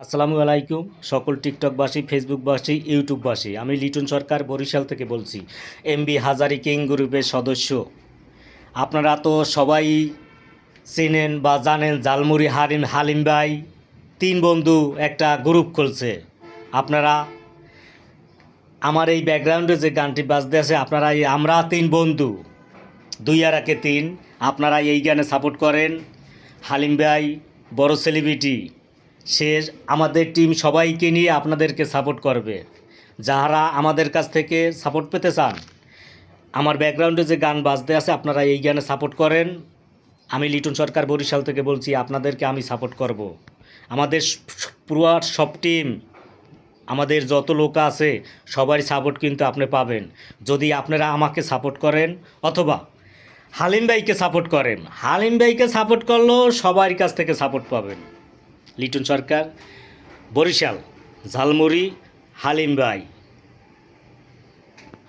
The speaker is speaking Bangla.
আসসালামু আলাইকুম সকল টিকটকবাসী, ফেসবুকবাসী, ইউটিউববাসী। আমি লিটন সরকার বরিশাল থেকে বলছি, এমবি হাজারি কিং গ্রুপের সদস্য। আপনারা তো সবাই চেনেন বা জানেন, জালমুড়ি হালিম ভাই তিন বন্ধু একটা গ্রুপ খুলছে। আপনারা আমার এই ব্যাকগ্রাউন্ডে যে গানটি বাজতে আছে, আপনারা আমরা তিন বন্ধু, দুই আর একে তিন। আপনারা এই গানে সাপোর্ট করেন। হালিম ভাই বড় সেলিব্রিটি, সে আমাদের টিম সবাইকে নিয়ে আপনাদেরকে সাপোর্ট করবে। যারা আমাদের কাছ থেকে সাপোর্ট পেতে চান, আমার ব্যাকগ্রাউন্ডে যে গান বাজতে আছে আপনারা এই গানে সাপোর্ট করেন। আমি লিটন সরকার বরিশাল থেকে বলছি, আপনাদেরকে আমি সাপোর্ট করব। আমাদের পুরো সব টিম, আমাদের যত লোক আছে সবারই সাপোর্ট কিন্তু আপনি পাবেন যদি আপনারা আমাকে সাপোর্ট করেন, অথবা হালিম ভাইকে সাপোর্ট করেন। হালিম ভাইকে সাপোর্ট করলেও সবার কাছ থেকে সাপোর্ট পাবেন। লিটন সরকার বরিশাল, ঝালমুড়ি, হালিম ভাই।